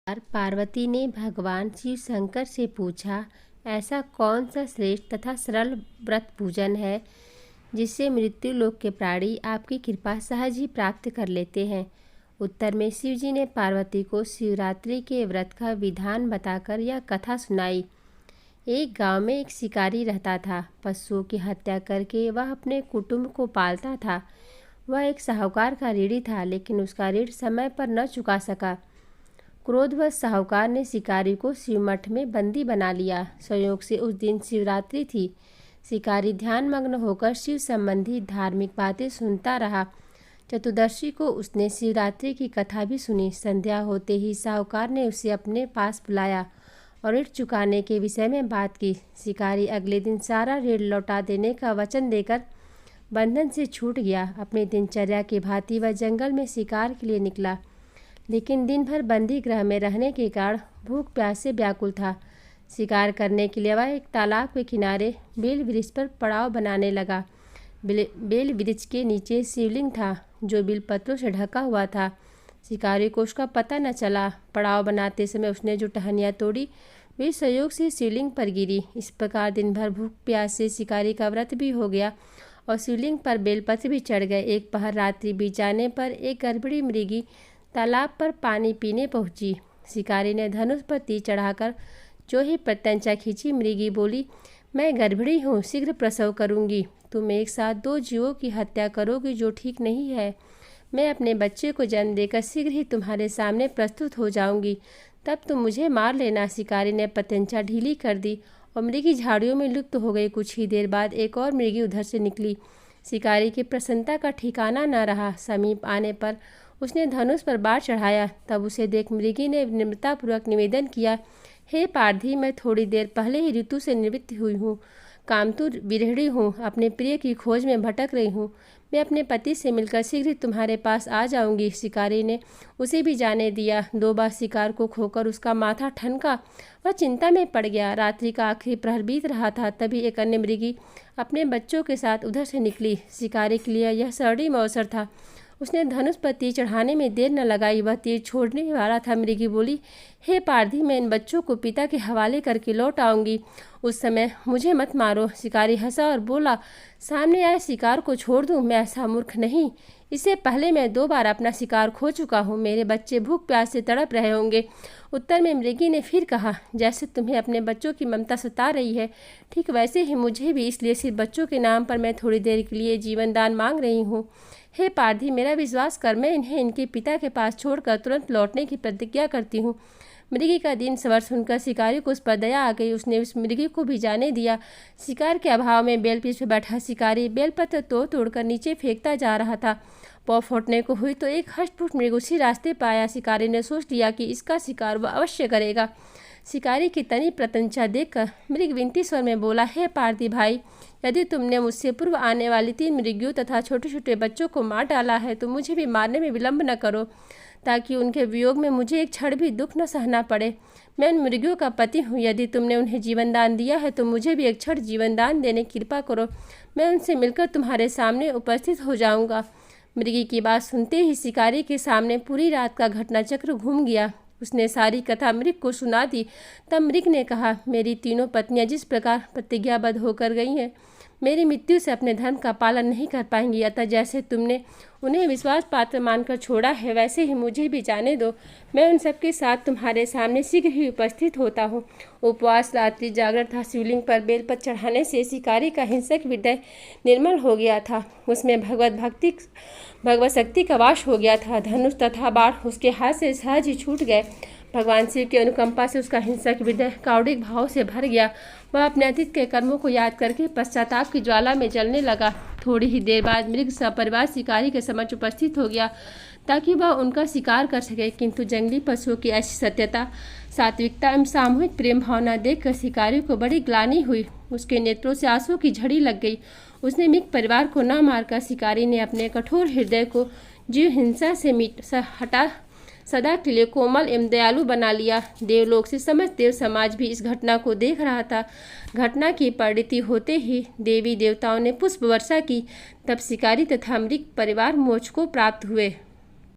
बार पार्वती ने भगवान शिव शंकर से पूछा, ऐसा कौन सा श्रेष्ठ तथा सरल व्रत पूजन है जिससे मृत्यु लोक के प्राणी आपकी कृपा सहज ही प्राप्त कर लेते हैं। उत्तर में शिव जी ने पार्वती को शिवरात्रि के व्रत का विधान बताकर यह कथा सुनाई। एक गांव में एक शिकारी रहता था। पशुओं की हत्या करके वह अपने कुटुंब को पालता था। वह एक साहूकार का ऋणी था, लेकिन उसका ऋण समय पर न चुका सका। क्रोधवश साहूकार ने शिकारी को शिवमठ में बंदी बना लिया। संयोग से उस दिन शिवरात्रि थी। शिकारी ध्यानमग्न होकर शिव संबंधी धार्मिक बातें सुनता रहा। चतुर्दशी को उसने शिवरात्रि की कथा भी सुनी। संध्या होते ही साहूकार ने उसे अपने पास बुलाया और ऋण चुकाने के विषय में बात की। शिकारी अगले दिन सारा ऋण लौटा देने का वचन देकर बंधन से छूट गया। अपनी दिनचर्या की भांति वह जंगल में शिकार के लिए निकला, लेकिन दिन भर बंदी गृह में रहने के कारण भूख प्यास से व्याकुल था। शिकार करने के लिए वह एक तालाब के किनारे बेल वृक्ष पर पड़ाव बनाने लगा। बेल वृक्ष के नीचे शिवलिंग था, जो बिलपत्रों से ढका हुआ था। शिकारी को उसका पता न चला। पड़ाव बनाते समय उसने जो टहनियाँ तोड़ी वे संयोग से शिवलिंग पर गिरी। इस प्रकार दिन भर भूख प्यास से शिकारी का व्रत भी हो गया और शिवलिंग पर बेलपत्र भी चढ़ गए। एक पहर रात्रि बीत जाने पर एक गर्भणी मृगी तालाब पर पानी पीने पहुंची। शिकारी ने धनुष पर तीर चढ़ाकर जो ही प्रत्यंचा खींची। मृगी बोली, मैं गर्भिणी हूँ, शीघ्र प्रसव करूँगी। तुम एक साथ दो जीवों की हत्या करोगी, जो ठीक नहीं है। मैं अपने बच्चे को जन्म देकर शीघ्र ही तुम्हारे सामने प्रस्तुत हो जाऊँगी, तब तुम मुझे मार लेना। शिकारी ने प्रत्यंचा ढीली कर दी और मृगी झाड़ियों में लुप्त हो गई। कुछ ही देर बाद एक और मृगी उधर से निकली। शिकारी की प्रसन्नता का ठिकाना न रहा। समीप आने पर उसने धनुष पर बाढ़ चढ़ाया। तब उसे देख मृगी ने निम्रतापूर्वक निवेदन किया, हे पारधी, मैं थोड़ी देर पहले ही ऋतु से निवृत्त हुई हूँ। कामतुर विरहिणी हूँ, अपने प्रिय की खोज में भटक रही हूँ। मैं अपने पति से मिलकर शीघ्र तुम्हारे पास आ जाऊंगी। शिकारी ने उसे भी जाने दिया। 2 बार शिकार को खोकर उसका माथा ठनका। वह चिंता में पड़ गया। रात्रि का आखिरी प्रहर बीत रहा था। तभी एक अन्य मृगी अपने बच्चों के साथ उधर से निकली। शिकारी के लिए यह स्वर्णिम अवसर था। उसने धनुष पर तीर चढ़ाने में देर न लगाई। वह तीर छोड़ने वाला था। मृगी बोली, हे पारधी, मैं इन बच्चों को पिता के हवाले करके लौट आऊंगी। उस समय मुझे मत मारो। शिकारी हंसा और बोला, सामने आए शिकार को छोड़ दूं? मैं ऐसा मूर्ख नहीं। इससे पहले मैं 2 बार अपना शिकार खो चुका हूँ। मेरे बच्चे भूख प्यास से तड़प रहे होंगे। उत्तर में मृगी ने फिर कहा, जैसे तुम्हें अपने बच्चों की ममता सता रही है, ठीक वैसे ही मुझे भी। इसलिए सिर्फ बच्चों के नाम पर मैं थोड़ी देर के लिए जीवन दान मांग रही हूँ। हे पारधी, मेरा विश्वास कर, मैं इन्हें इनके पिता के पास छोड़कर तुरंत लौटने की प्रतिज्ञा करती हूँ। मृगी का दिन सवर सुनकर शिकारी को उस पर दया आ गई। उसने उस मृगी को भी जाने दिया। शिकार के अभाव में बेलपीछ पर बैठा शिकारी बेलपत्र तोड़कर नीचे फेंकता जा रहा था। पौ फूटने को हुई तो एक हष्टपुष्ट मृग उसी रास्ते पाया। शिकारी ने सोच लिया कि इसका शिकार वह अवश्य करेगा। शिकारी की तनी प्रत्यंचा देखकर मृग विनती स्वर में बोला, हे पारधी भाई, यदि तुमने मुझसे पूर्व आने वाली 3 मृगियों तथा छोटे छोटे बच्चों को मार डाला है तो मुझे भी मारने में विलंब न करो, ताकि उनके वियोग में मुझे एक क्षण भी दुख न सहना पड़े। मैं उन मृगियों का पति हूँ। यदि तुमने उन्हें जीवन दान दिया है तो मुझे भी एक क्षण जीवन दान देने की कृपा करो। मैं उनसे मिलकर तुम्हारे सामने उपस्थित हो जाऊँगा। मृगी की बात सुनते ही शिकारी के सामने पूरी रात का घटनाचक्र घूम गया। उसने सारी कथा मृग को सुना दी। तब मृग ने कहा, मेरी तीनों पत्नियां जिस प्रकार प्रतिज्ञाबद्ध होकर गई हैं, मेरी मृत्यु से अपने धर्म का पालन नहीं कर पाएंगी। अतः जैसे तुमने उन्हें विश्वास पात्र मानकर छोड़ा है, वैसे ही मुझे भी जाने दो। मैं उन सबके साथ तुम्हारे सामने शीघ्र ही उपस्थित होता हूँ। उपवास, रात्रि जागरण तथा शिवलिंग पर बेलपत्र चढ़ाने से शिकारी का हिंसक हृदय निर्मल हो गया था। उसमें भगवत शक्ति का वास हो गया था। धनुष तथा बाण उसके हाथ से सहज ही छूट गए। भगवान शिव की अनुकंपा से उसका हिंसक हृदय कारुणिक भाव से भर गया। वह अपने अतीत के कर्मों को याद करके पश्चाताप की ज्वाला में जलने लगा। थोड़ी ही देर बाद मृग सपरिवार शिकारी के समक्ष उपस्थित हो गया, ताकि वह उनका शिकार कर सके। किंतु जंगली पशुओं की ऐसी सत्यता, सात्विकता एवं सामूहिक प्रेम भावना देखकर शिकारी को बड़ी ग्लानि हुई। उसके नेत्रों से आंसू की झड़ी लग गई। उसने मृग परिवार को न मारकर शिकारी ने अपने कठोर हृदय को जीव हिंसा से हटा सदा के लिए कोमल एवं दयालु बना लिया। देवलोक से समस्त देव समाज भी इस घटना को देख रहा था। घटना की परिणति होते ही देवी देवताओं ने पुष्प वर्षा की। तब शिकारी तथा मृग परिवार मोक्ष को प्राप्त हुए।